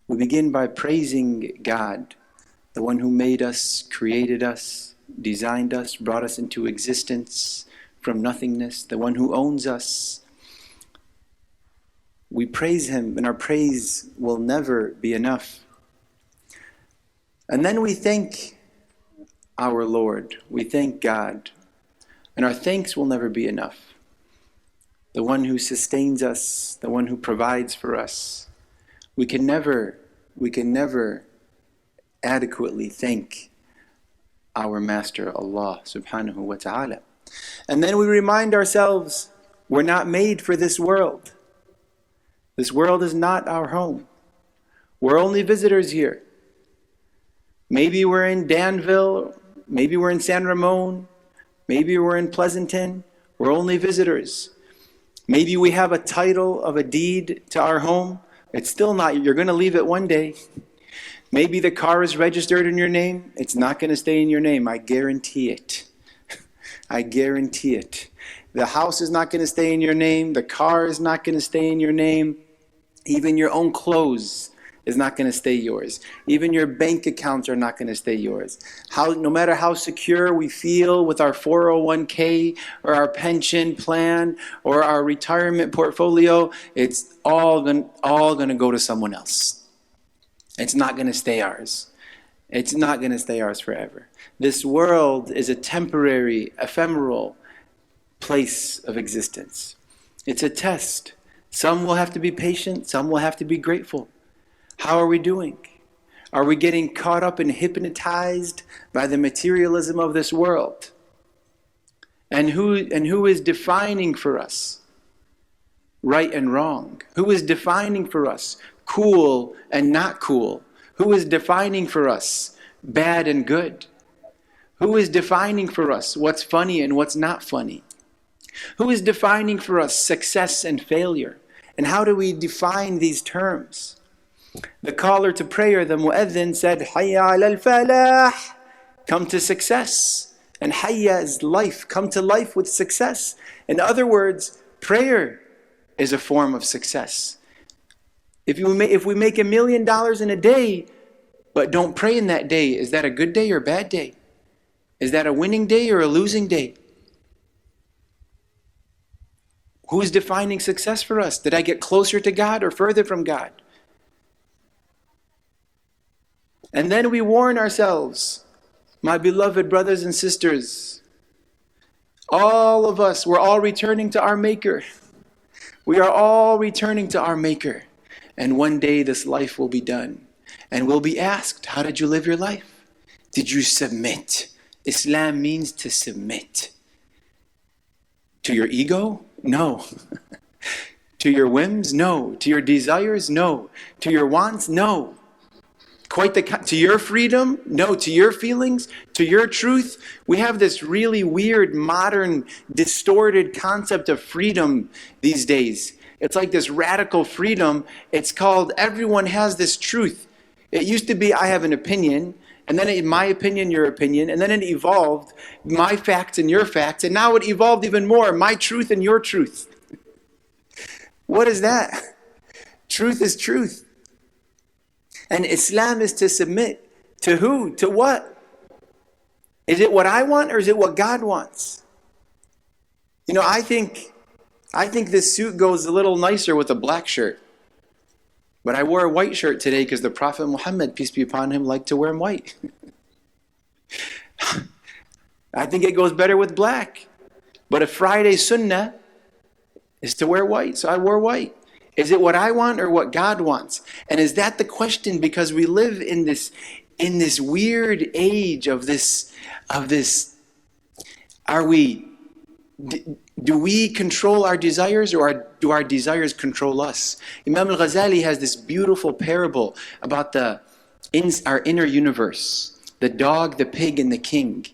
We begin by praising God, the one who made us, created us, designed us, brought us into existence from nothingness, the one who owns us. We praise Him, and our praise will never be enough. And then we thank our Lord, we thank God, and our thanks will never be enough. The one who sustains us, the one who provides for us. We can never adequately thank our Master Allah subhanahu wa ta'ala. And then we remind ourselves, we're not made for this world. This world is not our home. We're only visitors here. Maybe we're in Danville, maybe we're in San Ramon, maybe we're in Pleasanton. We're only visitors. Maybe we have a title of a deed to our home. It's still not, you're going to leave it one day. Maybe the car is registered in your name. It's not going to stay in your name. I guarantee it. I guarantee it. The house is not going to stay in your name. The car is not going to stay in your name. Even your own clothes is not going to stay yours. Even your bank accounts are not going to stay yours. No matter how secure we feel with our 401k or our pension plan or our retirement portfolio, it's all going to go to someone else. It's not going to stay ours. It's not going to stay ours forever. This world is a temporary, ephemeral place of existence. It's a test. Some will have to be patient, some will have to be grateful. How are we doing? Are we getting caught up and hypnotized by the materialism of this world? And who is defining for us right and wrong? Who is defining for us cool and not cool? Who is defining for us bad and good? Who is defining for us what's funny and what's not funny? Who is defining for us success and failure? And how do we define these terms? The caller to prayer, the mu'adhin, said, Hayya ala al-falah. Come to success. And hayya is life. Come to life with success. In other words, prayer is a form of success. If we make $1 million in a day, but don't pray in that day, is that a good day or a bad day? Is that a winning day or a losing day? Who is defining success for us? Did I get closer to God or further from God? And then we warn ourselves, my beloved brothers and sisters, all of us, we're all returning to our Maker. We are all returning to our Maker. And one day this life will be done. And we'll be asked, how did you live your life? Did you submit? Islam means to submit. To your ego? No. To your whims? No. To your desires? No. To your wants? No. To your freedom? No. To your feelings? To your truth? We have this really weird, modern, distorted concept of freedom these days. It's like this radical freedom. It's called everyone has this truth. It used to be I have an opinion, and then my opinion, your opinion, and then it evolved, my facts and your facts, and now it evolved even more, my truth and your truth. What is that? Truth is truth. And Islam is to submit. To who? To what? Is it what I want or is it what God wants? You know, I think this suit goes a little nicer with a black shirt. But I wore a white shirt today because the Prophet Muhammad, peace be upon him, liked to wear white. I think it goes better with black. But a Friday sunnah is to wear white, so I wore white. Is it what I want or what God wants? And is that the question? Because we live in this weird age of this. Do we control our desires or do our desires control us? Imam al-Ghazali has this beautiful parable about our inner universe. The dog, the pig, and the king.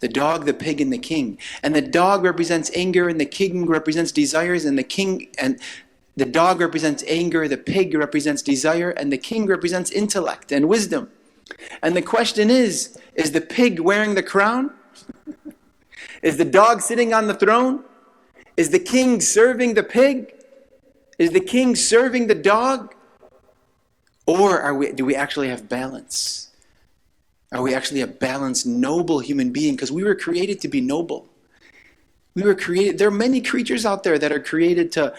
The dog, the pig, and the king. And the dog represents anger, and the king represents desires, and the dog represents anger, the pig represents desire, and the king represents intellect and wisdom. And the question is the pig wearing the crown? Is the dog sitting on the throne? Is the king serving the pig? Is the king serving the dog? Or Or do we actually have balance? Are we actually a balanced, noble human being? Because we were created to be noble. There are many creatures out there that are created to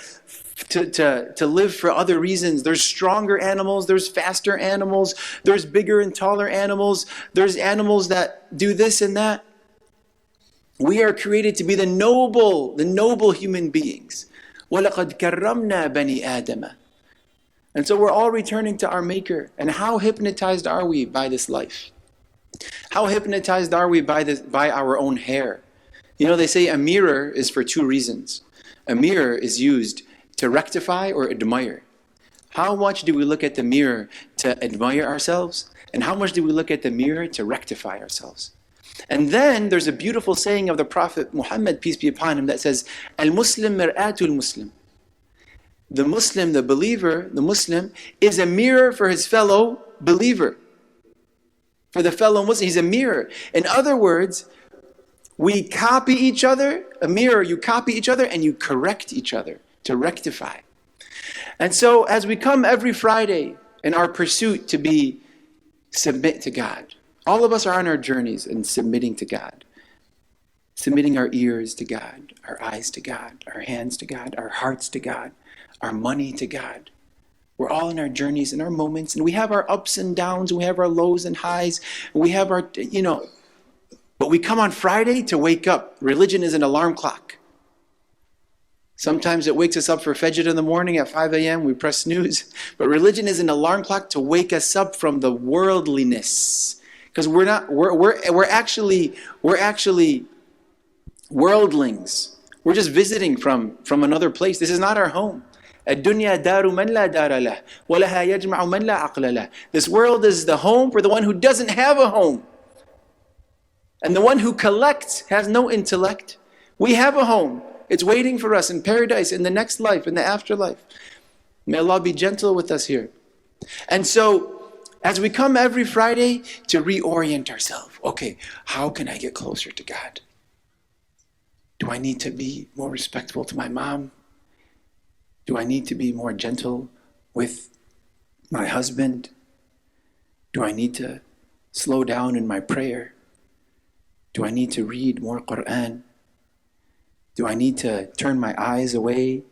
live for other reasons. There's stronger animals, there's faster animals, there's bigger and taller animals, there's animals that do this and that. We are created to be the noble human beings. وَلَقَدْ كَرَّمْنَا بَنِي آدَمَ. And so we're all returning to our Maker. And how hypnotized are we by this life? How hypnotized are we by our own hair? You know, they say a mirror is for two reasons. A mirror is used to rectify or admire. How much do we look at the mirror to admire ourselves? And how much do we look at the mirror to rectify ourselves? And then there's a beautiful saying of the Prophet Muhammad, peace be upon him, that says, Al-Muslim mir'atul Muslim. The Muslim, the believer, the Muslim, is a mirror for his fellow believer. For the fellow Muslim, he's a mirror. In other words, we copy each other, a mirror, you copy each other and you correct each other to rectify. And so as we come every Friday in our pursuit to submit to God, all of us are on our journeys in submitting to God. Submitting our ears to God, our eyes to God, our hands to God, our hearts to God, our money to God. We're all in our journeys and our moments, and we have our ups and downs, and we have our lows and highs, and we have our, but we come on Friday to wake up. Religion is an alarm clock. Sometimes it wakes us up for Fajr in the morning at 5 a.m. We press snooze. But religion is an alarm clock to wake us up from the worldliness. Because we're actually worldlings. We're just visiting from another place. This is not our home. الدنيا دار من لا دار له ولها يجمع من لا عقل له. This world is the home for the one who doesn't have a home. And the one who collects has no intellect. We have a home. It's waiting for us in paradise, in the next life, in the afterlife. May Allah be gentle with us here. And so, as we come every Friday to reorient ourselves, okay, how can I get closer to God? Do I need to be more respectful to my mom? Do I need to be more gentle with my husband? Do I need to slow down in my prayer? Do I need to read more Quran? Do I need to turn my eyes away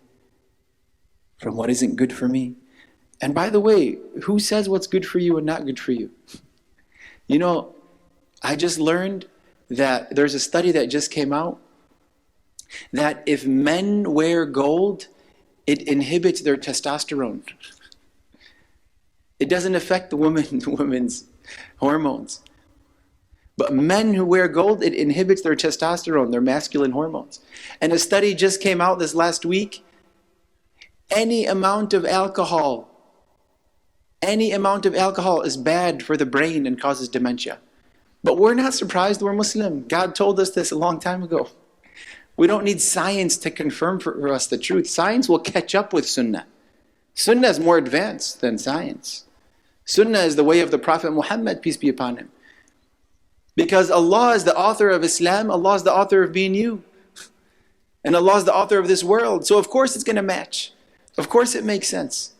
from what isn't good for me? And by the way, who says what's good for you and not good for you? I just learned that there's a study that just came out that if men wear gold, it inhibits their testosterone. It doesn't affect the woman's hormones. But men who wear gold, it inhibits their testosterone, their masculine hormones. And a study just came out this last week. Any amount of alcohol is bad for the brain and causes dementia. But we're not surprised we're Muslim. God told us this a long time ago. We don't need science to confirm for us the truth. Science will catch up with Sunnah. Sunnah is more advanced than science. Sunnah is the way of the Prophet Muhammad, peace be upon him. Because Allah is the author of Islam, Allah is the author of being you. And Allah is the author of this world. So of course it's going to match. Of course it makes sense.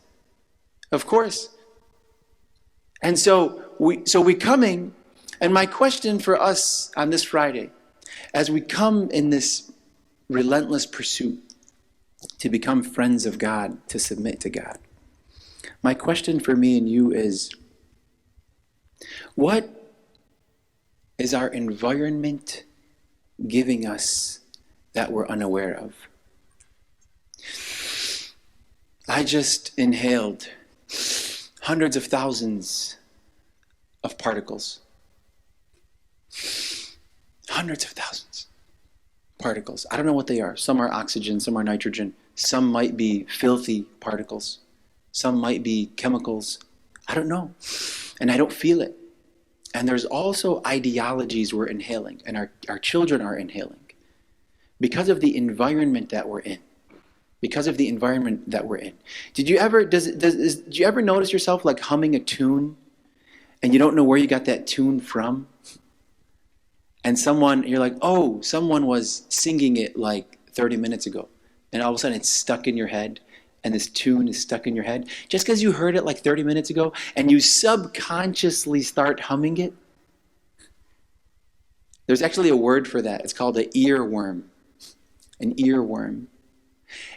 Of course. And so we coming, and my question for us on this Friday, as we come in this relentless pursuit to become friends of God, to submit to God, my question for me and you is, what is our environment giving us that we're unaware of? I just inhaled hundreds of thousands of particles. Hundreds of thousands of particles. I don't know what they are. Some are oxygen, some are nitrogen. Some might be filthy particles. Some might be chemicals. I don't know. And I don't feel it. And there's also ideologies we're inhaling, and our children are inhaling. Because of the environment that we're in. Because of the environment that we're in. Did you ever notice yourself like humming a tune and you don't know where you got that tune from? And you're like, oh, someone was singing it like 30 minutes ago. And all of a sudden it's stuck in your head and this tune is stuck in your head, just because you heard it like 30 minutes ago and you subconsciously start humming it. There's actually a word for that. It's called an earworm. An earworm.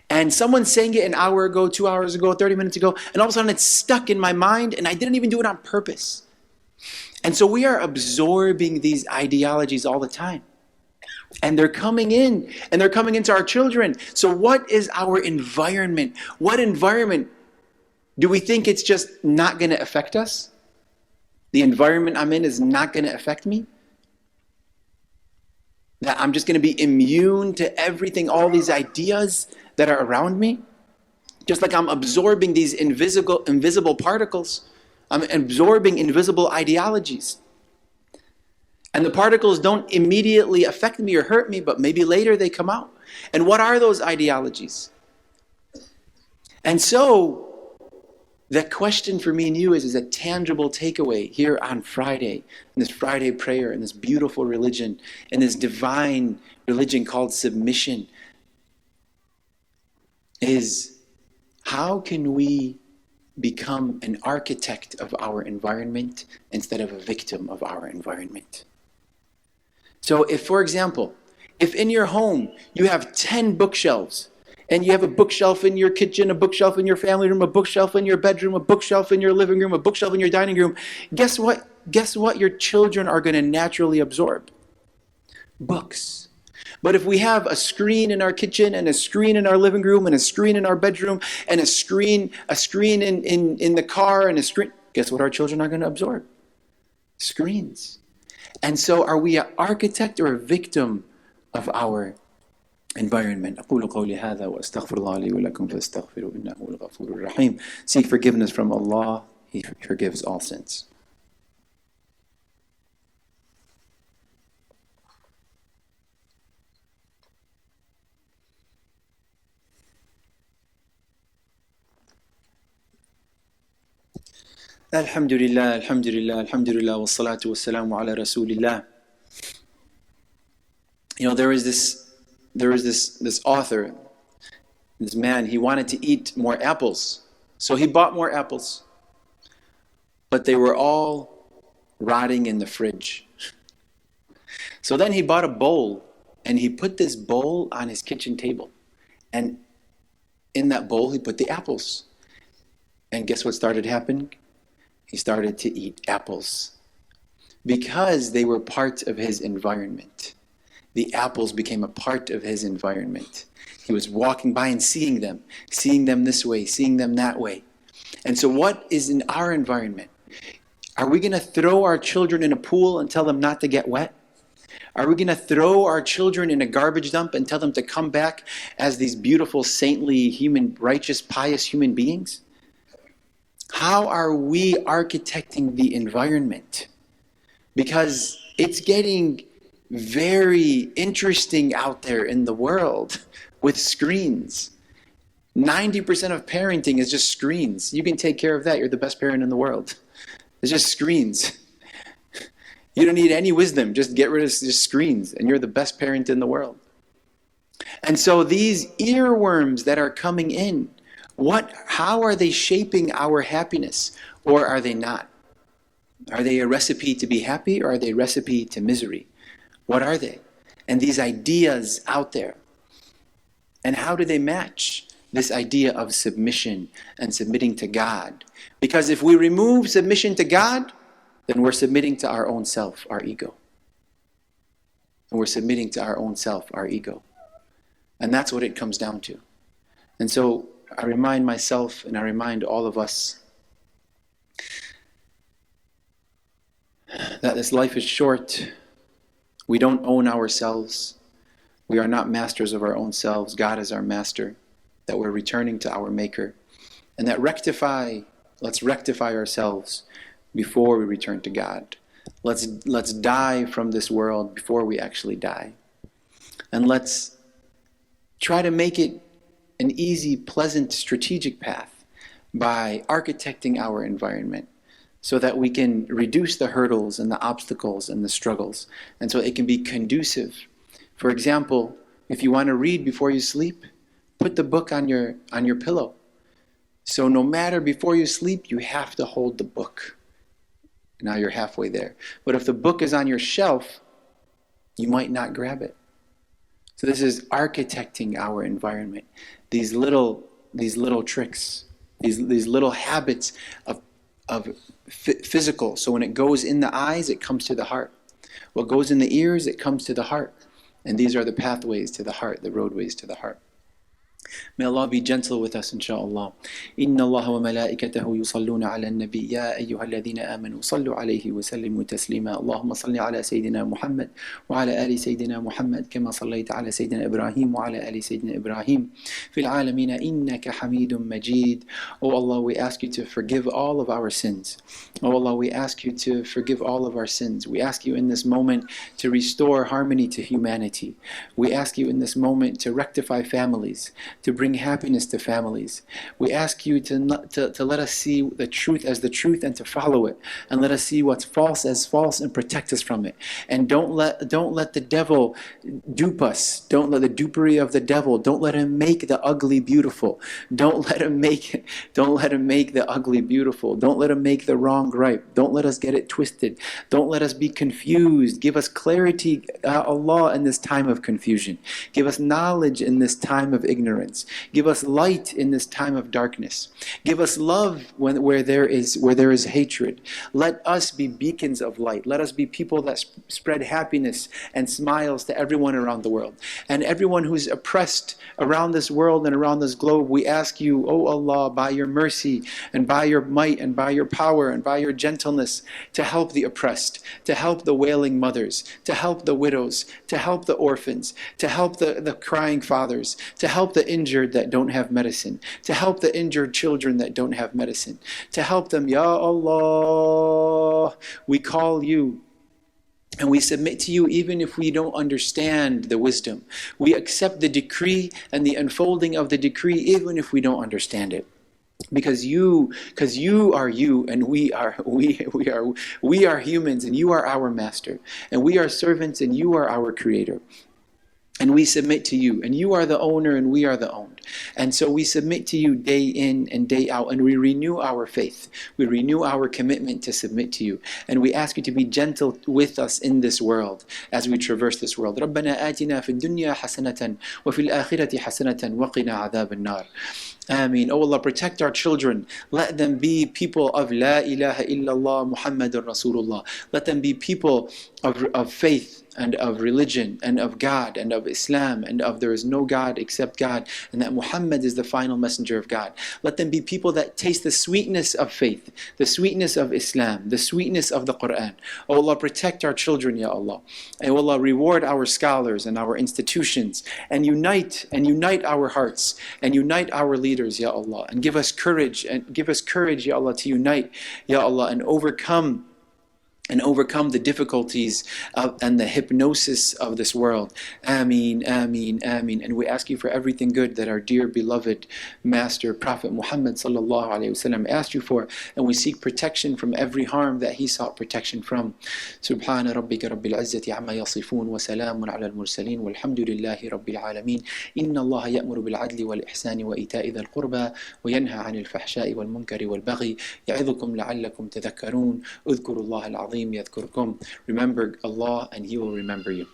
And someone sang it an hour ago, 2 hours ago, 30 minutes ago, and all of a sudden it's stuck in my mind, and I didn't even do it on purpose. And so we are absorbing these ideologies all the time. And they're coming in, and they're coming into our children. So what is our environment? What environment do we think it's just not going to affect us? The environment I'm in is not going to affect me? That I'm just going to be immune to everything, all these ideas that are around me? Just like I'm absorbing these invisible particles. I'm absorbing invisible ideologies. And the particles don't immediately affect me or hurt me, but maybe later they come out. And what are those ideologies? And so, the question for me and you is a tangible takeaway here on Friday, in this Friday prayer, in this beautiful religion, in this divine religion called submission, is how can we become an architect of our environment instead of a victim of our environment? So if, for example, if in your home you have 10 bookshelves, and you have a bookshelf in your kitchen, a bookshelf in your family room, a bookshelf in your bedroom, a bookshelf in your living room, a bookshelf in your dining room, guess what? Guess what your children are going to naturally absorb? Books. But if we have a screen in our kitchen and a screen in our living room and a screen in our bedroom and a screen in the car and a screen, guess what our children are going to absorb? Screens. And so are we an architect or a victim of our environment? أقول قولي هذا وأستغفر الله لي ولكم فاستغفروا إنه هو الغفور الرحيم. Seek forgiveness from Allah. He forgives all sins. Alhamdulillah, alhamdulillah, alhamdulillah, wassalatu wassalamu ala rasulillah. You know, there was this author, this man, he wanted to eat more apples. So he bought more apples. But they were all rotting in the fridge. So then he bought a bowl, and he put this bowl on his kitchen table. And in that bowl, he put the apples. And guess what started happening? He started to eat apples because they were part of his environment. The apples became a part of his environment. He was walking by and seeing them this way, seeing them that way. And so what is in our environment? Are we going to throw our children in a pool and tell them not to get wet? Are we going to throw our children in a garbage dump and tell them to come back as these beautiful, saintly, human, righteous, pious human beings? How are we architecting the environment? Because it's getting very interesting out there in the world with screens. 90% of parenting is just screens. You can take care of that. You're the best parent in the world. It's just screens. You don't need any wisdom. Just get rid of just screens and you're the best parent in the world. And so these earworms that are coming in, how are they shaping our happiness, or are they not? Are they a recipe to be happy, or are they a recipe to misery? What are they? And these ideas out there. And how do they match this idea of submission and submitting to God? Because if we remove submission to God, then we're submitting to our own self, our ego. And we're submitting to our own self, our ego. And that's what it comes down to. And so I remind myself and I remind all of us that this life is short. We don't own ourselves. We are not masters of our own selves. God is our master. That we're returning to our Maker. And that let's rectify ourselves before we return to God. Let's die from this world before we actually die. And let's try to make it an easy, pleasant, strategic path by architecting our environment so that we can reduce the hurdles and the obstacles and the struggles, and so it can be conducive. For example, if you want to read before you sleep, put the book on your pillow So no matter before you sleep, you have to hold the book. Now you're halfway there. But if the book is on your shelf, you might not grab it. So this is architecting our environment. These little tricks, these little habits of physical. So when it goes in the eyes, it comes to the heart. What goes in the ears, it comes to the heart. And these are the pathways to the heart, the roadways to the heart. May Allah be gentle with us, inshaAllah. إن الله وملائكته يصلون على النبي يا أيها الذين آمنوا صلوا عليه وسلموا تسليما اللهم صل على سيدنا محمد وعلى آل سيدنا محمد كما صليت على سيدنا إبراهيم وعلى آل سيدنا إبراهيم في العالمين إنك حميد مجيد. Oh Allah, we ask you to forgive all of our sins. Oh Allah, we ask you to forgive all of our sins. We ask you in this moment to restore harmony to humanity. We ask you in this moment to rectify families, to bring happiness to families. We ask you to let us see the truth as the truth and to follow it, and let us see what's false as false and protect us from it. And don't let the devil dupe us. Don't let the dupery of the devil. Don't let him make the ugly beautiful. Don't let him make the ugly beautiful. Don't let him make the wrong right. Don't let us get it twisted. Don't let us be confused. Give us clarity, Allah, in this time of confusion. Give us knowledge in this time of ignorance. Give us light in this time of darkness. Give us love where there is hatred. Let us be beacons of light. Let us be people that spread happiness and smiles to everyone around the world. And everyone who's oppressed around this world and around this globe, we ask you, O Allah, by your mercy and by your might and by your power and by your gentleness, to help the oppressed, to help the wailing mothers, to help the widows, to help the orphans, to help the crying fathers, to help the injured that don't have medicine, to help the injured children that don't have medicine, to help them. Ya Allah, we call you and we submit to you even if we don't understand the wisdom. We accept the decree and the unfolding of the decree even if we don't understand it. Because you are you and we are humans and you are our master, and we are servants and you are our creator. And we submit to you, and you are the owner and we are the owned. And so we submit to you day in and day out, and we renew our faith. We renew our commitment to submit to you. And we ask you to be gentle with us in this world as we traverse this world. رَبَّنَا آتِنَا فِي الدُّنْيَا حَسَنَةً وَفِي الْآخِرَةِ حَسَنَةً وَقِنَا عَذَابَ النَّارِ. Ameen. Oh Allah, protect our children. Let them be people of La ilaha illallah Muhammadur Rasulullah. Let them be people of faith and of religion and of God and of Islam and of there is no God except God, and that Muhammad is the final messenger of God. Let them be people that taste the sweetness of faith, the sweetness of Islam, the sweetness of the Quran. Oh Allah, protect our children, Ya Allah. And oh Allah, reward our scholars and our institutions, and unite our hearts and unite our leaders, Ya Allah, and give us courage, Ya Allah, to unite, Ya Allah, and overcome the difficulties and the hypnosis of this world. Ameen, Ameen, Ameen. And we ask you for everything good that our dear beloved Master Prophet Muhammad sallallahu alaihi wasallam asked you for, and we seek protection from every harm that he sought protection from. Subhana rabbika rabbil izzati amma yasifun wa salamun ala al-mursaleen walhamdulillahi rabbil alameen. Inna Allah ya'muru bil adli wal ihsani wa ita'i dhal qurba wa yanha 'anil fahsha'i wal munkari wal baghi ya'idhukum la'allakum tadhakkarun. Udhkuru Allah al-'azim yadhkurkum. Remember Allah and He will remember you.